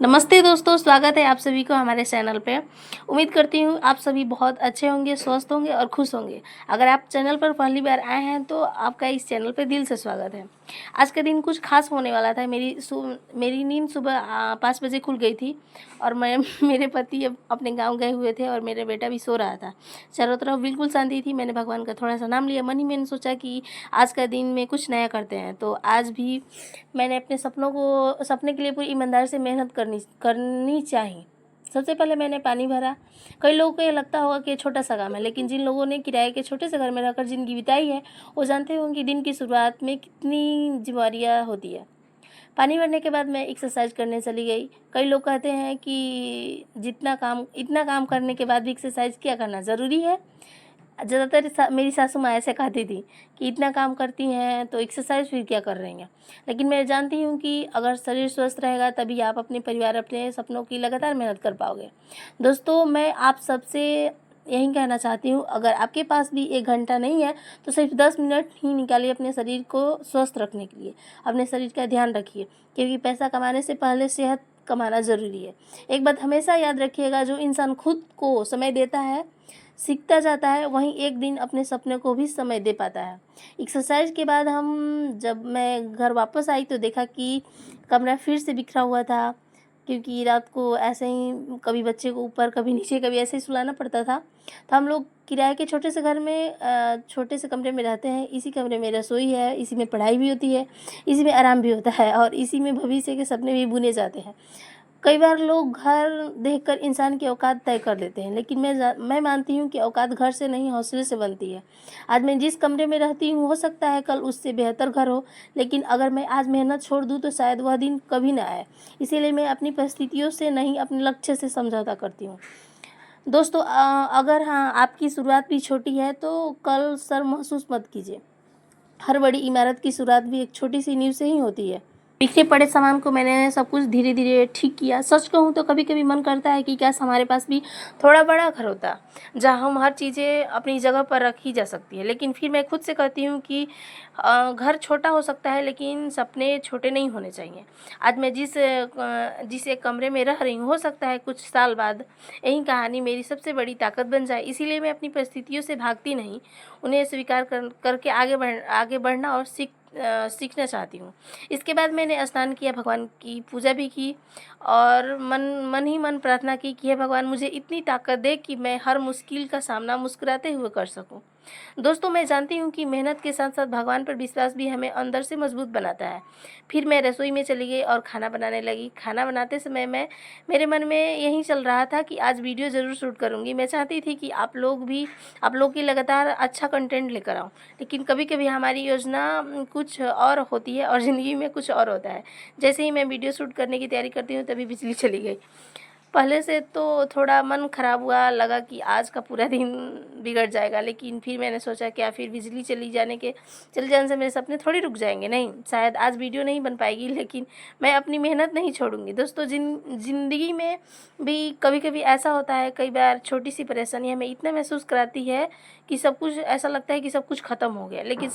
नमस्ते दोस्तों, स्वागत है आप सभी को हमारे चैनल पे। उम्मीद करती हूँ आप सभी बहुत अच्छे होंगे, स्वस्थ होंगे और खुश होंगे। अगर आप चैनल पर पहली बार आए हैं तो आपका इस चैनल पे दिल से स्वागत है। आज का दिन कुछ खास होने वाला था। मेरी नींद सुबह 5 बजे खुल गई थी और मैं मेरे पति अब अपने गाँव गए हुए थे और मेरा बेटा भी सो रहा था। चारों तरफ बिल्कुल शांति थी। मैंने भगवान का थोड़ा सा नाम लिया। मन ही मैंने सोचा कि आज का दिन में कुछ नया करते हैं। तो आज भी मैंने अपने सपने के लिए पूरी ईमानदारी से मेहनत करनी चाहिए। सबसे पहले मैंने पानी भरा। कई लोगों को ये लगता होगा कि ये छोटा सा काम है, लेकिन जिन लोगों ने किराए के छोटे से घर में रहकर ज़िंदगी बिताई है वो जानते होंगे कि दिन की शुरुआत में कितनी जिम्मेदारियाँ होती है। पानी भरने के बाद मैं एक्सरसाइज करने चली गई। कई लोग कहते हैं कि इतना काम करने के बाद भी एक्सरसाइज क्या करना ज़रूरी है। ज़्यादातर मेरी सासू माँ ऐसे कहती थी कि इतना काम करती हैं तो एक्सरसाइज फिर क्या कर रही हैं। लेकिन मैं जानती हूँ कि अगर शरीर स्वस्थ रहेगा तभी आप अपने परिवार, अपने सपनों की लगातार मेहनत कर पाओगे। दोस्तों, मैं आप सबसे यही कहना चाहती हूँ, अगर आपके पास भी 1 घंटा नहीं है तो सिर्फ 10 मिनट ही निकालिए अपने शरीर को स्वस्थ रखने के लिए। अपने शरीर का ध्यान रखिए, क्योंकि पैसा कमाने से पहले सेहत कमाना ज़रूरी है। एक बात हमेशा याद रखिएगा, जो इंसान खुद को समय देता है, सीखता जाता है, वहीं एक दिन अपने सपने को भी समय दे पाता है। एक्सरसाइज के बाद जब मैं घर वापस आई तो देखा कि कमरा फिर से बिखरा हुआ था, क्योंकि रात को ऐसे ही कभी बच्चे को ऊपर, कभी नीचे, कभी ऐसे ही सुलाना पड़ता था। तो हम लोग किराए के छोटे से घर में छोटे से कमरे में रहते हैं। इसी कमरे में रसोई है, इसी में पढ़ाई भी होती है, इसी में आराम भी होता है और इसी में भविष्य के सपने भी बुने जाते हैं। कई बार लोग घर देखकर इंसान की औकात तय कर देते हैं, लेकिन मैं मानती हूँ कि औकात घर से नहीं, हौसले से बनती है। आज मैं जिस कमरे में रहती हूँ, हो सकता है कल उससे बेहतर घर हो, लेकिन अगर मैं आज मेहनत छोड़ दूँ तो शायद वह दिन कभी ना आए। इसीलिए मैं अपनी परिस्थितियों से नहीं, अपने लक्ष्य से समझौता करती हूँ। दोस्तों, अगर हाँ, आपकी शुरुआत भी छोटी है तो कल शर्म महसूस मत कीजिए। हर बड़ी इमारत की शुरुआत भी एक छोटी सी नींव से ही होती है। बिखरे पड़े सामान को मैंने सब कुछ धीरे धीरे ठीक किया। सच कहूँ तो कभी कभी मन करता है कि काश हमारे पास भी थोड़ा बड़ा घर होता, जहाँ हम हर चीज़ें अपनी जगह पर रखी जा सकती है। लेकिन फिर मैं खुद से कहती हूँ कि घर छोटा हो सकता है, लेकिन सपने छोटे नहीं होने चाहिए। आज मैं जिस एक कमरे में रह रही हूँ, हो सकता है कुछ साल बाद यही कहानी मेरी सबसे बड़ी ताकत बन जाए। इसीलिए मैं अपनी परिस्थितियों से भागती नहीं, उन्हें स्वीकार करके आगे बढ़ना और सीखना चाहती हूँ। इसके बाद मैंने स्नान किया, भगवान की पूजा भी की और मन ही मन प्रार्थना की कि हे भगवान, मुझे इतनी ताकत दे कि मैं हर मुश्किल का सामना मुस्कुराते हुए कर सकूँ। दोस्तों, मैं जानती हूँ कि मेहनत के साथ साथ भगवान पर विश्वास भी हमें अंदर से मजबूत बनाता है। फिर मैं रसोई में चली गई और खाना बनाने लगी। खाना बनाते समय मेरे मन में यही चल रहा था कि आज वीडियो ज़रूर शूट करूँगी। मैं चाहती थी कि आप लोग की लगातार अच्छा कंटेंट लेकर आऊँ, लेकिन कभी कभी हमारी योजना कुछ और होती है और ज़िंदगी में कुछ और होता है। जैसे ही मैं वीडियो शूट करने की तैयारी करती हूँ तभी बिजली चली गई। पहले से तो थोड़ा मन ख़राब हुआ, लगा कि आज का पूरा दिन बिगड़ जाएगा, लेकिन फिर मैंने सोचा क्या फिर बिजली चले जाने से मेरे सपने थोड़ी रुक जाएंगे। नहीं, शायद आज वीडियो नहीं बन पाएगी, लेकिन मैं अपनी मेहनत नहीं छोड़ूंगी। दोस्तों, ज़िंदगी में भी कभी कभी ऐसा होता है। कई बार छोटी सी परेशानी हमें इतना महसूस कराती है कि सब कुछ ऐसा लगता है कि सब कुछ ख़त्म हो गया, लेकिन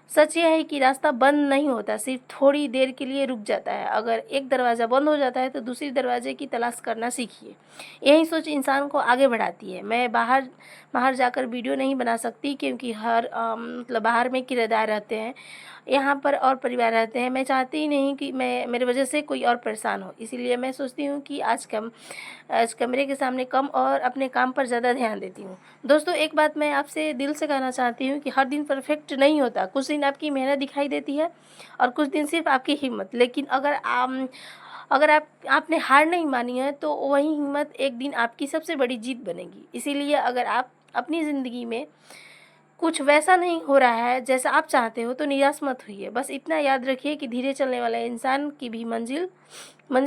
सच यह है कि रास्ता बंद नहीं होता, सिर्फ थोड़ी देर के लिए रुक जाता है। अगर एक दरवाज़ा बंद हो जाता है तो दूसरी दरवाजे की तलाश करना सीखिए। यही सोच इंसान को आगे बढ़ाती है। मैं बाहर बाहर जाकर वीडियो नहीं बना सकती, क्योंकि मतलब बाहर में किराएदार रहते हैं, यहाँ पर और परिवार रहते हैं। मैं चाहती ही नहीं कि मेरे वजह से कोई और परेशान हो। इसीलिए मैं सोचती हूँ कि आज कमरे के सामने कम और अपने काम पर ज़्यादा ध्यान देती हूँ। दोस्तों, एक बात मैं आपसे दिल से कहना चाहती हूँ कि हर दिन परफेक्ट नहीं होता। कुछ दिन आपकी मेहनत दिखाई देती है और कुछ दिन सिर्फ आपकी हिम्मत। लेकिन अगर आपने हार नहीं मानी है तो वही हिम्मत एक दिन आपकी सबसे बड़ी जीत बनेगी। इसीलिए अगर आप अपनी ज़िंदगी में कुछ वैसा नहीं हो रहा है जैसा आप चाहते हो तो निराश मत होइए। बस इतना याद रखिए कि धीरे चलने वाले इंसान की भी मंजिल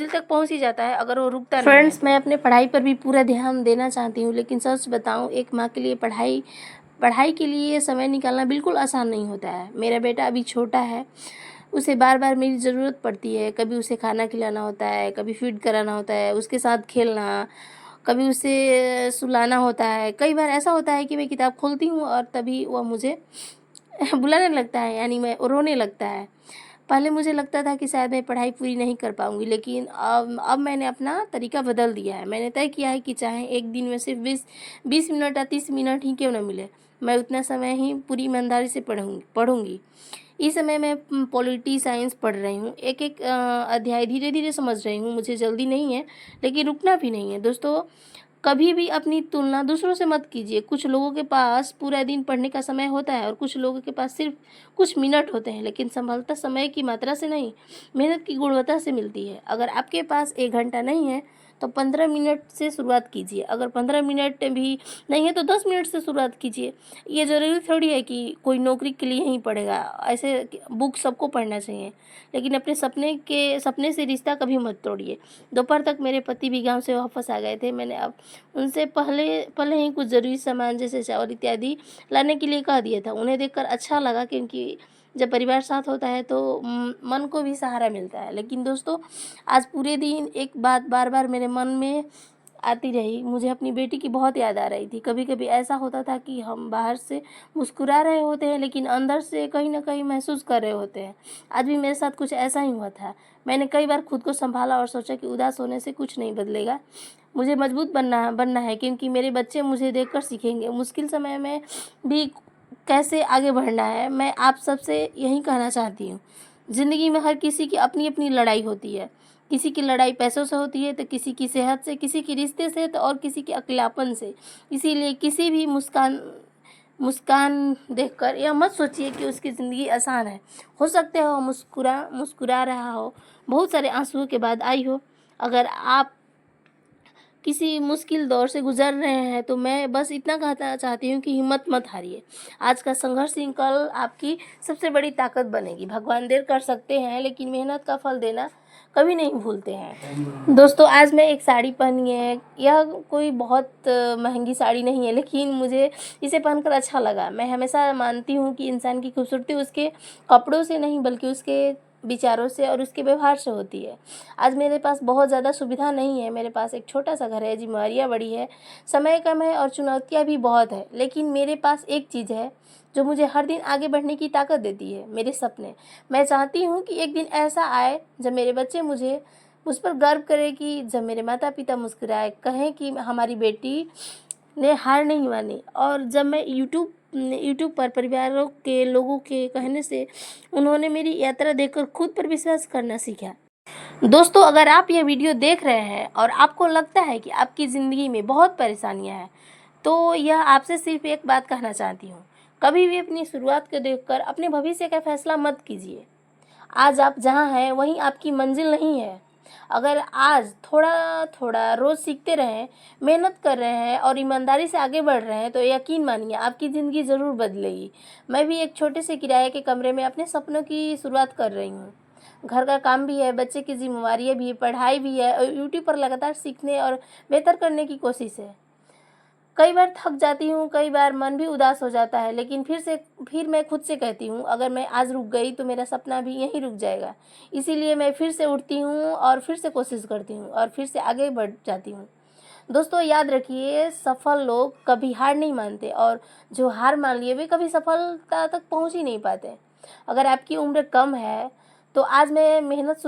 तक पहुंच ही जाता है, अगर वो रुकता नहीं है। फ्रेंड्स, मैं अपने पढ़ाई पर भी पूरा ध्यान देना चाहती हूँ, लेकिन सच बताऊँ, एक माँ के लिए पढ़ाई के लिए समय निकालना बिल्कुल आसान नहीं होता है। मेरा बेटा अभी छोटा है, उसे बार बार मेरी ज़रूरत पड़ती है। कभी उसे खाना खिलाना होता है, कभी फीड कराना होता है, उसके साथ खेलना, कभी उसे सुलाना होता है। कई बार ऐसा होता है कि मैं किताब खोलती हूँ और तभी वह मुझे बुलाने लगता है, यानी मैं रोने लगता है। पहले मुझे लगता था कि शायद मैं पढ़ाई पूरी नहीं कर पाऊँगी, लेकिन अब मैंने अपना तरीका बदल दिया है। मैंने तय किया है कि चाहे एक दिन में सिर्फ 20 मिनट या 30 मिनट ही क्यों ना मिले, मैं उतना समय ही पूरी ईमानदारी से पढ़ूँगी। इस समय मैं पॉलिटी साइंस पढ़ रही हूँ। एक-एक अध्याय धीरे-धीरे समझ रही हूँ। मुझे जल्दी नहीं है, लेकिन रुकना भी नहीं है। दोस्तों, कभी भी अपनी तुलना दूसरों से मत कीजिए। कुछ लोगों के पास पूरा दिन पढ़ने का समय होता है और कुछ लोगों के पास सिर्फ कुछ मिनट होते हैं, लेकिन सफलता समय की मात्रा से नहीं, मेहनत की गुणवत्ता से मिलती है। अगर आपके पास 1 घंटा नहीं है, तो 15 मिनट से शुरुआत कीजिए। अगर 15 मिनट भी नहीं है, तो 10 मिनट से शुरुआत कीजिए। ये ज़रूरी थोड़ी है कि कोई नौकरी के लिए ही पढ़ेगा। ऐसे बुक सबको पढ़ना चाहिए, लेकिन अपने सपने से रिश्ता कभी मत तोड़िए। दोपहर तक मेरे पति भी गाँव से वापस आ गए थे। मैंने अब उनसे पहले पहले ही कुछ ज़रूरी सामान जैसे चावल इत्यादि लाने के लिए कह दिया था। उन्हें देखकर अच्छा लगा, क्योंकि जब परिवार साथ होता है तो मन को भी सहारा मिलता है। लेकिन दोस्तों, आज पूरे दिन एक बात बार-बार मेरे मन में आती रही। मुझे अपनी बेटी की बहुत याद आ रही थी। कभी-कभी ऐसा होता था कि हम बाहर से मुस्कुरा रहे होते हैं, लेकिन अंदर से कहीं न कहीं महसूस कर रहे होते हैं। आज भी मेरे साथ कुछ ऐसा ही हुआ था। मैंने कई बार खुद को सँभाला और सोचा कि उदास होने से कुछ नहीं बदलेगा। मुझे मजबूत बनना है, क्योंकि मेरे बच्चे मुझे देखकर सीखेंगे। मुश्किल समय में भी कैसे आगे बढ़ना है, मैं आप सबसे यही कहना चाहती हूँ। ज़िंदगी में हर किसी की अपनी-अपनी लड़ाई होती है। किसी की लड़ाई पैसों से होती है, तो किसी की सेहत से, किसी की रिश्ते से, तो और किसी के अकेलापन से। इसीलिए किसी भी मुस्कान देखकर यह मत सोचिए कि उसकी ज़िंदगी आसान है। हो सकता है वो मुस्कुरा रहा हो, बहुत सारे आँसुओं के बाद आई हो। अगर आप किसी मुश्किल दौर से गुज़र रहे हैं, तो मैं बस इतना कहना चाहती हूँ कि हिम्मत मत हारिए। आज का संघर्ष ही कल आपकी सबसे बड़ी ताकत बनेगी। भगवान देर कर सकते हैं, लेकिन मेहनत का फल देना कभी नहीं भूलते हैं। दोस्तों, आज मैं एक साड़ी पहनी है। यह कोई बहुत महंगी साड़ी नहीं है, लेकिन मुझे इसे पहनकर अच्छा लगा। मैं हमेशा मानती हूँ कि इंसान की खूबसूरती उसके कपड़ों से नहीं, बल्कि उसके विचारों से और उसके व्यवहार से होती है। आज मेरे पास बहुत ज़्यादा सुविधा नहीं है। मेरे पास एक छोटा-सा घर है, ज़िम्मेवारियाँ बड़ी है, समय कम है और चुनौतियाँ भी बहुत है। लेकिन मेरे पास एक चीज़ है, जो मुझे हर दिन आगे बढ़ने की ताकत देती है, मेरे सपने। मैं चाहती हूँ कि एक दिन ऐसा आए जब मेरे बच्चे मुझ पर गर्व करें, कि जब मेरे माता-पिता मुस्कुराए, कहें कि हमारी बेटी ने हार नहीं मानी, और जब मैं यूट्यूब पर परिवारों के लोगों के कहने से उन्होंने मेरी यात्रा देखकर खुद पर विश्वास करना सीखा। दोस्तों, अगर आप यह वीडियो देख रहे हैं और आपको लगता है कि आपकी ज़िंदगी में बहुत परेशानियां हैं, तो यह आपसे सिर्फ एक बात कहना चाहती हूँ। कभी भी अपनी शुरुआत को देखकर अपने भविष्य का फैसला मत कीजिए। आज आप जहाँ हैं वहीं आपकी मंजिल नहीं है। अगर आज थोड़ा-थोड़ा रोज़ सीखते रहें, मेहनत कर रहे हैं और ईमानदारी से आगे बढ़ रहे हैं, तो यकीन मानिए आपकी ज़िंदगी ज़रूर बदलेगी। मैं भी एक छोटे से किराए के कमरे में अपने सपनों की शुरुआत कर रही हूँ। घर का काम भी है, बच्चे की ज़िम्मेवारियाँ भी है, पढ़ाई भी है और यूट्यूब पर लगातार सीखने और बेहतर करने की कोशिश है। कई बार थक जाती हूँ, कई बार मन भी उदास हो जाता है, लेकिन फिर मैं खुद से कहती हूँ, अगर मैं आज रुक गई तो मेरा सपना भी यहीं रुक जाएगा। इसीलिए मैं फिर से उठती हूँ और फिर से कोशिश करती हूँ और फिर से आगे बढ़ जाती हूँ। दोस्तों, याद रखिए, सफल लोग कभी हार नहीं मानते, और जो हार मान लिए वे कभी सफलता तक पहुँच ही नहीं पाते। अगर आपकी उम्र कम है, तो आज से आप मेहनत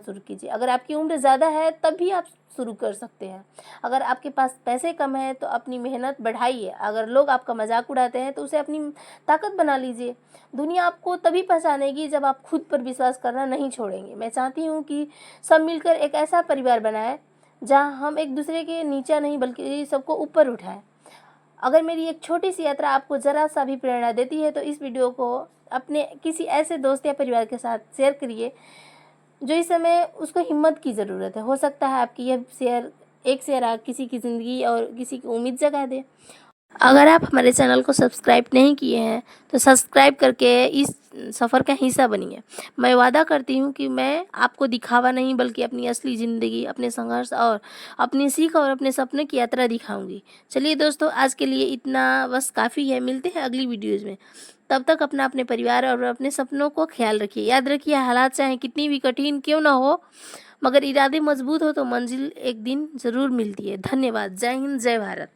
शुरू कीजिए। अगर आपकी उम्र ज़्यादा है, तब भी आप शुरू कर सकते हैं। अगर आपके पास पैसे कम हैं, तो अपनी मेहनत बढ़ाइए। अगर लोग आपका मज़ाक उड़ाते हैं, तो उसे अपनी ताकत बना लीजिए। दुनिया आपको तभी पहचानेगी जब आप खुद पर विश्वास करना नहीं छोड़ेंगे। मैं चाहती हूँ कि सब मिलकर एक ऐसा परिवार बनाएँ, जहाँ हम एक दूसरे के नीचा नहीं, बल्कि सबको ऊपर उठाएँ। अगर मेरी एक छोटी-सी यात्रा आपको ज़रा-सा भी प्रेरणा देती है, तो इस वीडियो को अपने किसी ऐसे दोस्त या परिवार के साथ शेयर करिए, जो इस समय उसको हिम्मत की ज़रूरत है। हो सकता है आपकी यह एक शेयर किसी की ज़िंदगी और किसी की उम्मीद जगा दे। अगर आप हमारे चैनल को सब्सक्राइब नहीं किए हैं, तो सब्सक्राइब करके इस सफ़र का हिस्सा बनिए। मैं वादा करती हूँ कि मैं आपको दिखावा नहीं, बल्कि अपनी असली ज़िंदगी, अपने संघर्ष और अपनी सीख और अपने सपने की यात्रा दिखाऊंगी। चलिए दोस्तों, आज के लिए इतना बस काफ़ी है। मिलते हैं अगली वीडियोज़ में। तब तक अपने परिवार और अपने सपनों को ख्याल रखिए। याद रखिए, हालात चाहे कितनी भी कठिन क्यों ना हो, मगर इरादे मजबूत हो तो मंजिल एक दिन ज़रूर मिलती है। धन्यवाद। जय हिंद, जय भारत।